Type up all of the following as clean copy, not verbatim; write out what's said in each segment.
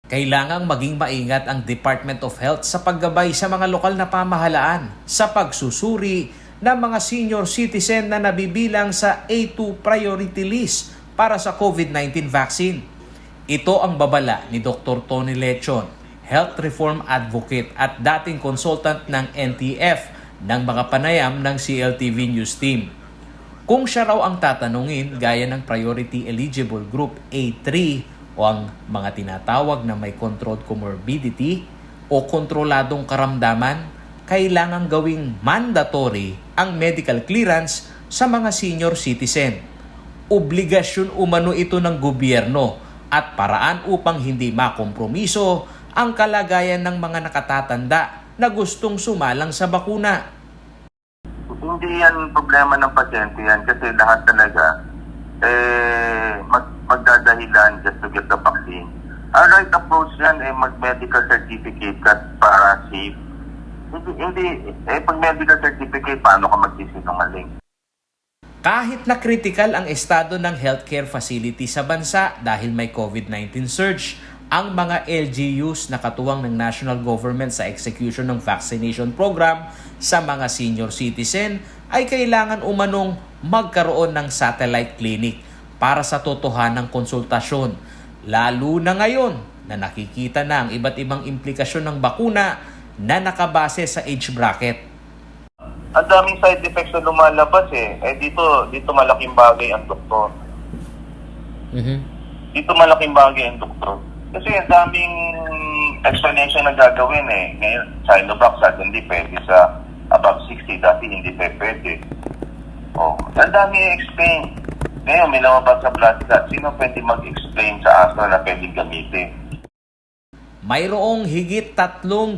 Kailangang maging maingat ang Department of Health sa paggabay sa mga lokal na pamahalaan sa pagsusuri ng mga senior citizen na nabibilang sa A2 priority list para sa COVID-19 vaccine. Ito ang babala ni Dr. Tony Lechon, Health Reform Advocate at dating consultant ng NTF ng mga panayam ng CLTV News Team. Kung siya raw ang tatanungin gaya ng Priority Eligible Group A3 o ang mga tinatawag na may controlled comorbidity o kontroladong karamdaman, kailangang gawing mandatory ang medical clearance sa mga senior citizen. Obligasyon umano ito ng gobyerno at paraan upang hindi makompromiso ang kalagayan ng mga nakatatanda na gustong sumalang sa bakuna. Hindi yan problema ng pasyente yan kasi lahat talaga magdadahilan just to get the vaccine. Ang right approach yan mag-medical certificate ka para safe. Pag medical certificate, paano ka magsisinungaling? Kahit na critical ang estado ng healthcare facility sa bansa dahil may COVID-19 surge, ang mga LGUs na katuwang ng national government sa execution ng vaccination program sa mga senior citizen ay kailangan umanong magkaroon ng satellite clinic para sa totohanang konsultasyon. Lalo na ngayon na nakikita na ang iba't ibang implikasyon ng bakuna na nakabase sa age bracket. Ang daming side effects na lumalabas dito malaking bagay ang doktor. Dito malaking bagay ang doktor. Kasi ang daming explanation na gagawin Ngayon, Sinovac hindi pwede sa above 60, dati hindi pwede. Ang daming explain. Ngayon, may lumabas sa blood clot. Sino pwede mag-explain sa Astra na pwede gamitin? Mayroong higit 300,000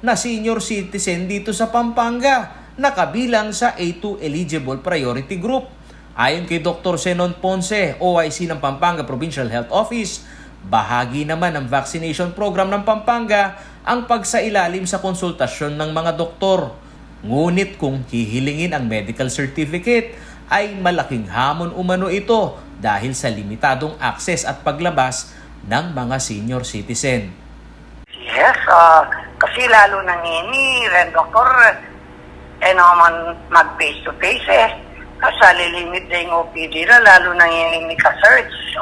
na senior citizen dito sa Pampanga na kabilang sa A2 Eligible Priority Group. Ayon kay Dr. Zenon Ponce, OIC ng Pampanga Provincial Health Office, bahagi naman ng vaccination program ng Pampanga ang pagsailalim sa konsultasyon ng mga doktor. Ngunit kung hihilingin ang medical certificate, ay malaking hamon umano ito dahil sa limitadong access at paglabas ng mga senior citizen. Yes, kasi lalo na ren doktor, naman mag-face to face Kasi lilimit na yung OPD na, lalo na ni ka-search.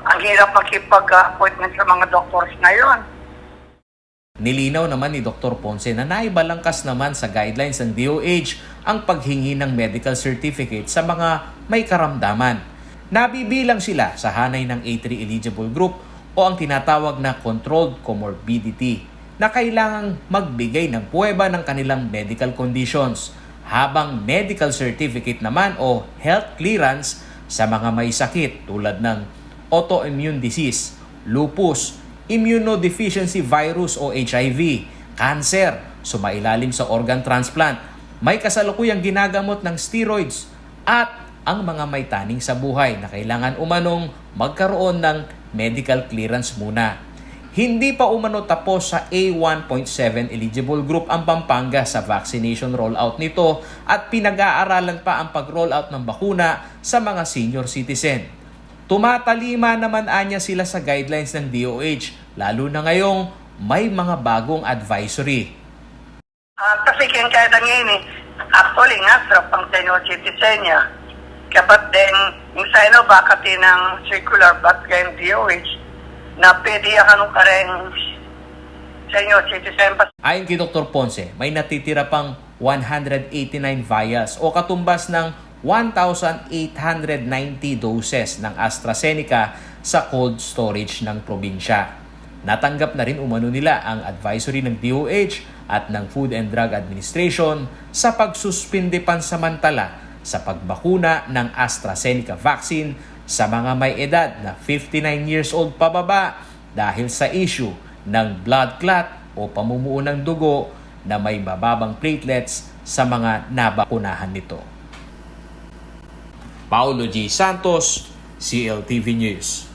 Ang hirap makipag-appointment sa mga doctors ngayon. Nilinaw naman ni Dr. Ponce na naibalangkas naman sa guidelines ng DOH ang paghingi ng medical certificate sa mga may karamdaman. Nabibilang sila sa hanay ng A3 eligible group o ang tinatawag na controlled comorbidity na kailangang magbigay ng puweba ng kanilang medical conditions, habang medical certificate naman o health clearance sa mga may sakit tulad ng autoimmune disease, lupus, immunodeficiency virus o HIV, cancer, sumailalim sa organ transplant, may kasalukuyang ginagamot ng steroids at ang mga may taning sa buhay na kailangan umanong magkaroon ng medical clearance muna. Hindi pa umano tapos sa A1.7 eligible group ang Pampanga sa vaccination rollout nito at pinag-aaralan pa ang pag-rollout ng bakuna sa mga senior citizen. Tumatalima naman anya sila sa guidelines ng DOH, lalo na ngayong may mga bagong advisory. Kasi kaya ngayon actually nga, sarap ang senior citizen niya. Kapat din, yung Sinovac kati ng circular back kayong DOH na pwede anong kareng senior citizen. Ayon kay Dr. Ponce, may natitira pang 189 vials o katumbas ng 1,890 doses ng AstraZeneca sa cold storage ng probinsya. Natanggap na rin umano nila ang advisory ng DOH at ng Food and Drug Administration sa pagsuspinde pansamantala sa pagbakuna ng AstraZeneca vaccine sa mga may edad na 59 years old pababa dahil sa issue ng blood clot o pamumuo ng dugo na may mababang platelets sa mga nabakunahan nito. Paulo G. Santos, CLTV News.